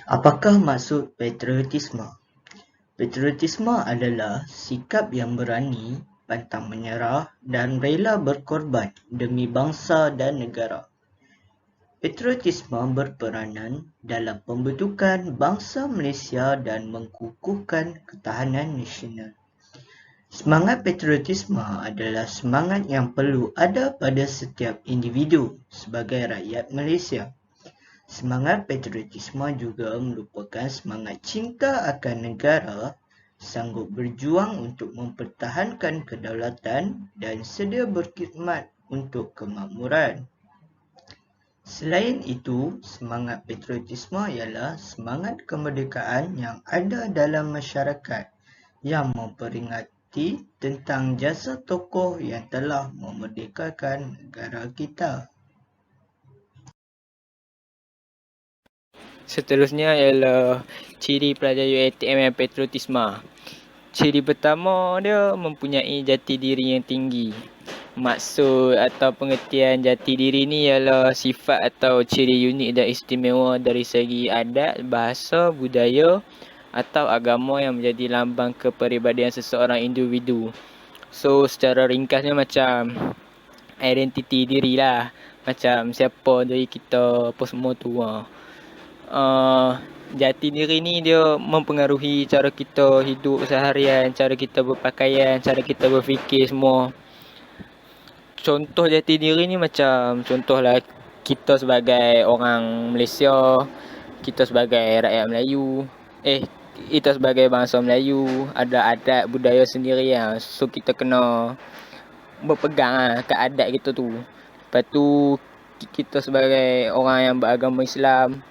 Apakah maksud patriotisme? Patriotisme adalah sikap yang berani, pantang menyerah dan rela berkorban demi bangsa dan negara. Patriotisme berperanan dalam pembentukan bangsa Malaysia dan mengukuhkan ketahanan nasional. Semangat patriotisme adalah semangat yang perlu ada pada setiap individu sebagai rakyat Malaysia. Semangat patriotisme juga merupakan semangat cinta akan negara, sanggup berjuang untuk mempertahankan kedaulatan dan sedia berkhidmat untuk kemakmuran. Selain itu, semangat patriotisme ialah semangat kemerdekaan yang ada dalam masyarakat yang memperingati tentang jasa tokoh yang telah memerdekakan negara kita. Seterusnya ialah ciri pelajar UiTM yang patriotisme. Ciri pertama dia mempunyai jati diri yang tinggi. Maksud atau pengertian jati diri ni ialah sifat atau ciri unik dan istimewa dari segi adat, bahasa, budaya atau agama yang menjadi lambang kepribadian seseorang individu. So secara ringkasnya macam identiti diri lah. Macam siapa diri kita apa semua tu. Jati diri ni dia mempengaruhi cara kita hidup seharian, cara kita berpakaian, cara kita berfikir semua. Contoh jati diri ni macam contohlah kita sebagai orang Malaysia, kita sebagai rakyat Melayu, kita sebagai bangsa Melayu ada adat budaya sendiri lah. So kita kena berpegang lah kat adat kita tu. Lepas tu kita sebagai orang yang beragama Islam,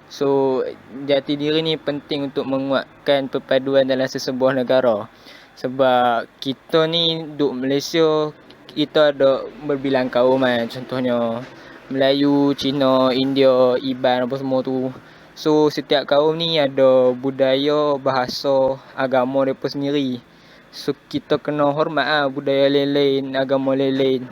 so jati diri ni penting untuk menguatkan perpaduan dalam sesebuah negara. Sebab kita ni duduk Malaysia, kita ada berbilang kaum kan. Contohnya Melayu, Cina, India, Iban apa semua tu. So setiap kaum ni ada budaya, bahasa, agama mereka sendiri. So kita kena hormat lah budaya lain-lain, agama lain-lain.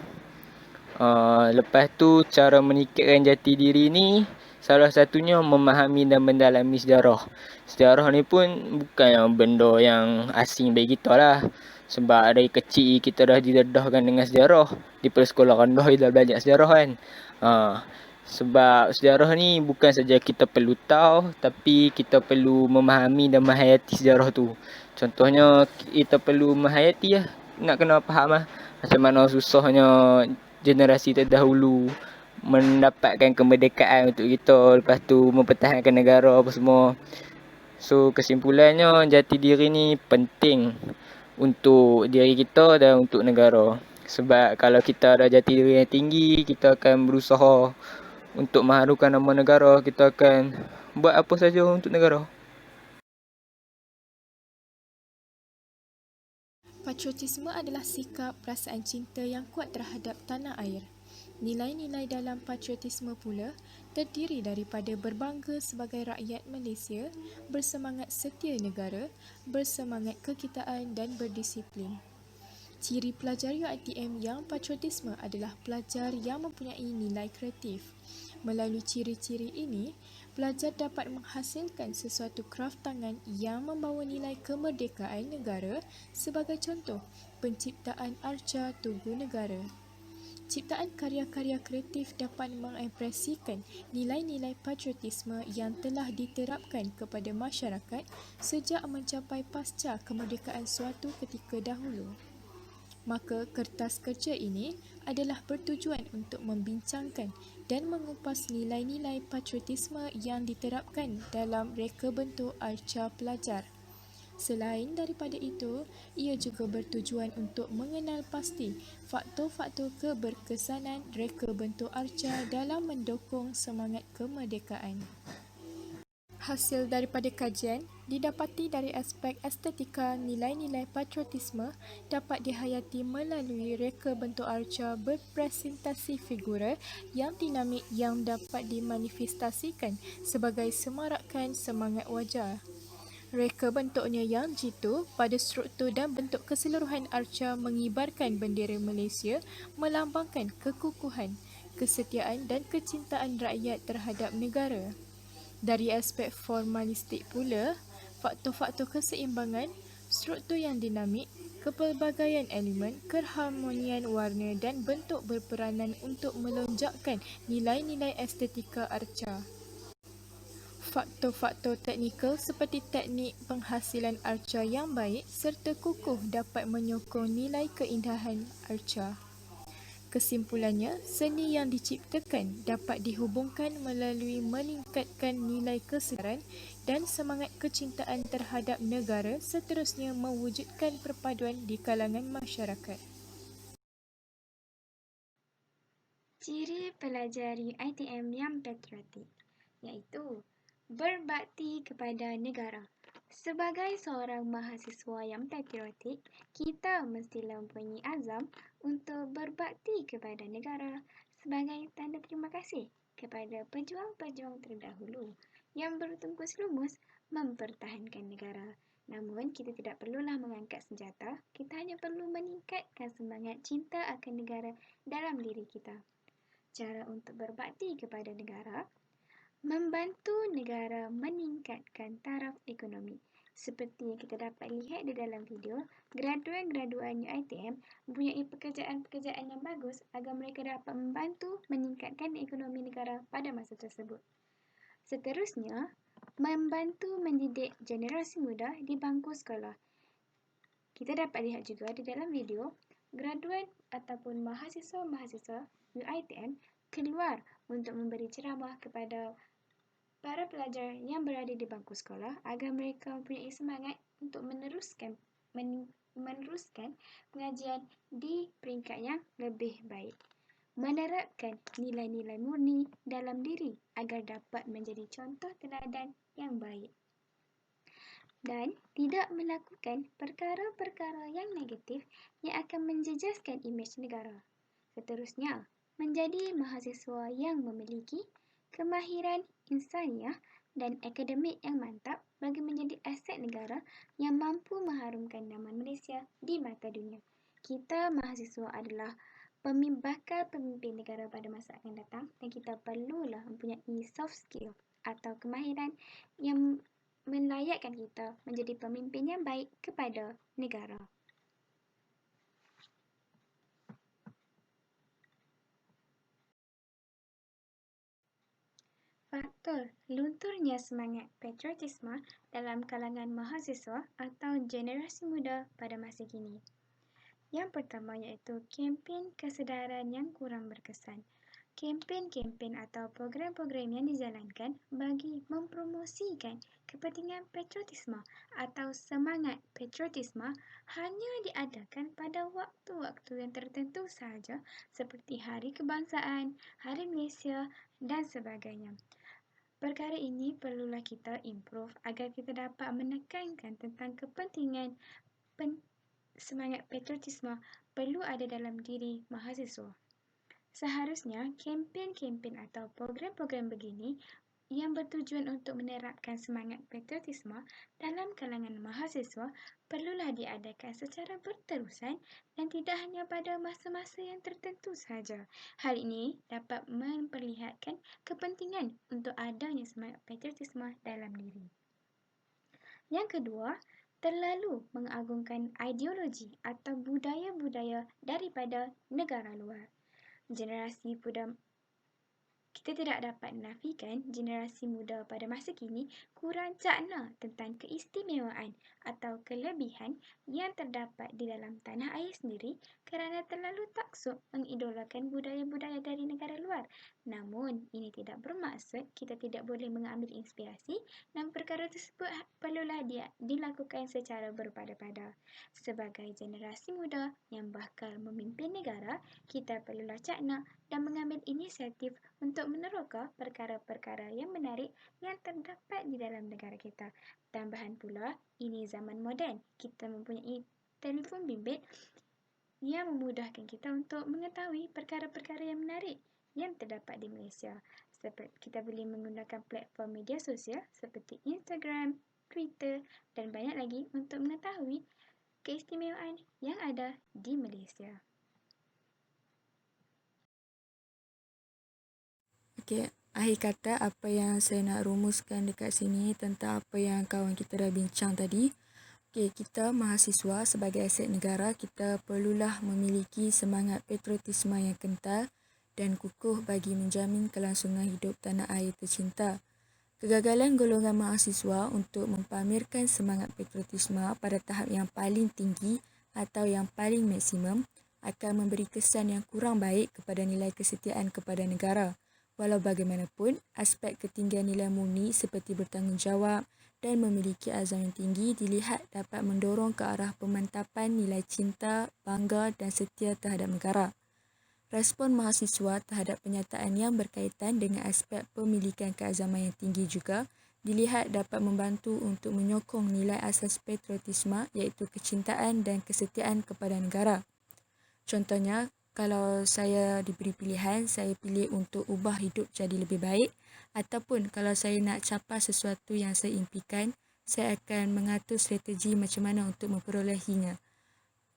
Lepas tu cara meningkatkan jati diri ni salah satunya memahami dan mendalami sejarah. Sejarah ni pun bukan benda yang asing bagi kita lah. Sebab dari kecil kita dah didedahkan dengan sejarah. Di sekolah rendah kita dah belajar sejarah kan. Sebab sejarah ni bukan saja kita perlu tahu, tapi kita perlu memahami dan menghayati sejarah tu. Contohnya kita perlu menghayati lah. Nak kena faham lah macam mana susahnya generasi terdahulu mendapatkan kemerdekaan untuk kita, lepas tu mempertahankan negara apa semua. So kesimpulannya jati diri ni penting untuk diri kita dan untuk negara. Sebab kalau kita ada jati diri yang tinggi, kita akan berusaha untuk mengharukan nama negara, kita akan buat apa saja untuk negara. Patriotisme adalah sikap perasaan cinta yang kuat terhadap tanah air. Nilai-nilai dalam patriotisme pula terdiri daripada berbangga sebagai rakyat Malaysia, bersemangat setia negara, bersemangat kekitaan dan berdisiplin. Ciri pelajar UiTM yang patriotisme adalah pelajar yang mempunyai nilai kreatif. Melalui ciri-ciri ini, pelajar dapat menghasilkan sesuatu kraf tangan yang membawa nilai kemerdekaan negara, sebagai contoh, penciptaan arca Tugu Negara. Ciptaan karya-karya kreatif dapat mengekspresikan nilai-nilai patriotisme yang telah diterapkan kepada masyarakat sejak mencapai pasca kemerdekaan suatu ketika dahulu. Maka kertas kerja ini adalah bertujuan untuk membincangkan dan mengupas nilai-nilai patriotisme yang diterapkan dalam reka bentuk arca pelajar. Selain daripada itu, ia juga bertujuan untuk mengenal pasti faktor-faktor keberkesanan reka bentuk arca dalam mendukung semangat kemerdekaan. Hasil daripada kajian didapati dari aspek estetika, nilai-nilai patriotisme dapat dihayati melalui reka bentuk arca berpresentasi figura yang dinamik yang dapat dimanifestasikan sebagai semarakan semangat wajar. Reka bentuknya yang jitu pada struktur dan bentuk keseluruhan arca mengibarkan bendera Malaysia, melambangkan kekukuhan, kesetiaan dan kecintaan rakyat terhadap negara. Dari aspek formalistik pula, faktor-faktor keseimbangan, struktur yang dinamik, kepelbagaian elemen, keharmonian warna dan bentuk berperanan untuk melonjakkan nilai-nilai estetika arca. Faktor-faktor teknikal seperti teknik penghasilan arca yang baik serta kukuh dapat menyokong nilai keindahan arca. Kesimpulannya, seni yang diciptakan dapat dihubungkan melalui meningkatkan nilai kesedaran dan semangat kecintaan terhadap negara, seterusnya mewujudkan perpaduan di kalangan masyarakat. Ciri pelajar UiTM yang patriotik, iaitu berbakti kepada negara. Sebagai seorang mahasiswa yang patriotik, kita mestilah mempunyai azam untuk berbakti kepada negara sebagai tanda terima kasih kepada pejuang-pejuang terdahulu yang bertungkus lumus mempertahankan negara. Namun, kita tidak perlulah mengangkat senjata, kita hanya perlu meningkatkan semangat cinta akan negara dalam diri kita. Cara untuk berbakti kepada negara, membantu negara meningkatkan taraf ekonomi. Seperti yang kita dapat lihat di dalam video, graduan-graduan UiTM mempunyai pekerjaan-pekerjaan yang bagus agar mereka dapat membantu meningkatkan ekonomi negara pada masa tersebut. Seterusnya, membantu mendidik generasi muda di bangku sekolah. Kita dapat lihat juga di dalam video, graduan ataupun mahasiswa-mahasiswa UiTM keluar untuk memberi ceramah kepada para pelajar yang berada di bangku sekolah agar mereka mempunyai semangat untuk meneruskan pengajian di peringkat yang lebih baik. Menerapkan nilai-nilai murni dalam diri agar dapat menjadi contoh teladan yang baik. Dan tidak melakukan perkara-perkara yang negatif yang akan menjejaskan imej negara. Seterusnya, menjadi mahasiswa yang memiliki kemahiran insaniah dan akademik yang mantap bagi menjadi aset negara yang mampu mengharumkan nama Malaysia di mata dunia. Kita mahasiswa adalah bakal pemimpin negara pada masa akan datang dan kita perlulah mempunyai soft skill atau kemahiran yang melayakkan kita menjadi pemimpin yang baik kepada negara. Faktor lunturnya semangat patriotisme dalam kalangan mahasiswa atau generasi muda pada masa kini. Yang pertama iaitu kempen kesedaran yang kurang berkesan. Kempen-kempen atau program-program yang dijalankan bagi mempromosikan kepentingan patriotisme atau semangat patriotisme hanya diadakan pada waktu-waktu yang tertentu sahaja seperti Hari Kebangsaan, Hari Malaysia dan sebagainya. Perkara ini perlulah kita improve agar kita dapat menekankan tentang kepentingan semangat patriotisme perlu ada dalam diri mahasiswa. Seharusnya kempen-kempen atau program-program begini yang bertujuan untuk menerapkan semangat patriotisme dalam kalangan mahasiswa perlulah diadakan secara berterusan dan tidak hanya pada masa-masa yang tertentu sahaja. Hal ini dapat memperlihatkan kepentingan untuk adanya semangat patriotisme dalam diri. Yang kedua, terlalu mengagungkan ideologi atau budaya-budaya daripada negara luar. Kita tidak dapat menafikan generasi muda pada masa kini kurang cakna tentang keistimewaan atau kelebihan yang terdapat di dalam tanah air sendiri kerana terlalu taksub mengidolakan budaya-budaya dari negara luar. Namun, ini tidak bermaksud kita tidak boleh mengambil inspirasi dan perkara tersebut perlulah dilakukan secara berpada-pada. Sebagai generasi muda yang bakal memimpin negara, kita perlulah cakna dan mengambil inisiatif untuk meneroka perkara-perkara yang menarik yang terdapat di dalam negara kita. Tambahan pula, ini zaman moden. Kita mempunyai telefon bimbit yang memudahkan kita untuk mengetahui perkara-perkara yang menarik yang terdapat di Malaysia. Kita boleh menggunakan platform media sosial seperti Instagram, Twitter dan banyak lagi untuk mengetahui keistimewaan yang ada di Malaysia. Okey, akhir kata apa yang saya nak rumuskan dekat sini tentang apa yang kawan kita dah bincang tadi. Okey, kita mahasiswa sebagai aset negara, kita perlulah memiliki semangat patriotisme yang kental dan kukuh bagi menjamin kelangsungan hidup tanah air tercinta. Kegagalan golongan mahasiswa untuk mempamerkan semangat patriotisme pada tahap yang paling tinggi atau yang paling maksimum akan memberi kesan yang kurang baik kepada nilai kesetiaan kepada negara. Walau bagaimanapun, aspek ketinggian nilai murni seperti bertanggungjawab dan memiliki azam yang tinggi dilihat dapat mendorong ke arah pemantapan nilai cinta, bangga dan setia terhadap negara. Respon mahasiswa terhadap penyataan yang berkaitan dengan aspek pemilikan keazaman yang tinggi juga dilihat dapat membantu untuk menyokong nilai asas patriotisme iaitu kecintaan dan kesetiaan kepada negara. Contohnya, kalau saya diberi pilihan, saya pilih untuk ubah hidup jadi lebih baik ataupun kalau saya nak capai sesuatu yang saya impikan, saya akan mengatur strategi macam mana untuk memperolehinya.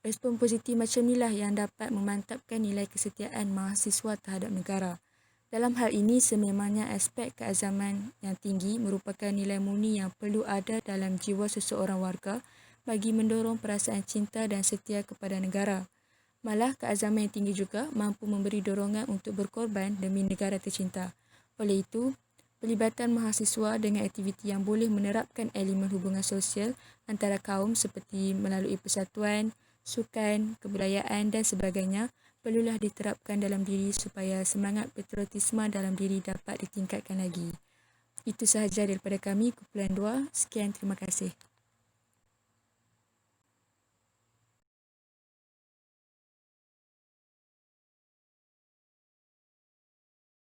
Respon positif macam inilah yang dapat memantapkan nilai kesetiaan mahasiswa terhadap negara. Dalam hal ini, sememangnya aspek keazaman yang tinggi merupakan nilai murni yang perlu ada dalam jiwa seseorang warga bagi mendorong perasaan cinta dan setia kepada negara. Malah, keazaman yang tinggi juga mampu memberi dorongan untuk berkorban demi negara tercinta. Oleh itu, pelibatan mahasiswa dengan aktiviti yang boleh menerapkan elemen hubungan sosial antara kaum seperti melalui persatuan, sukan, kebudayaan dan sebagainya perlulah diterapkan dalam diri supaya semangat patriotisme dalam diri dapat ditingkatkan lagi. Itu sahaja daripada kami, Kumpulan 2. Sekian, terima kasih.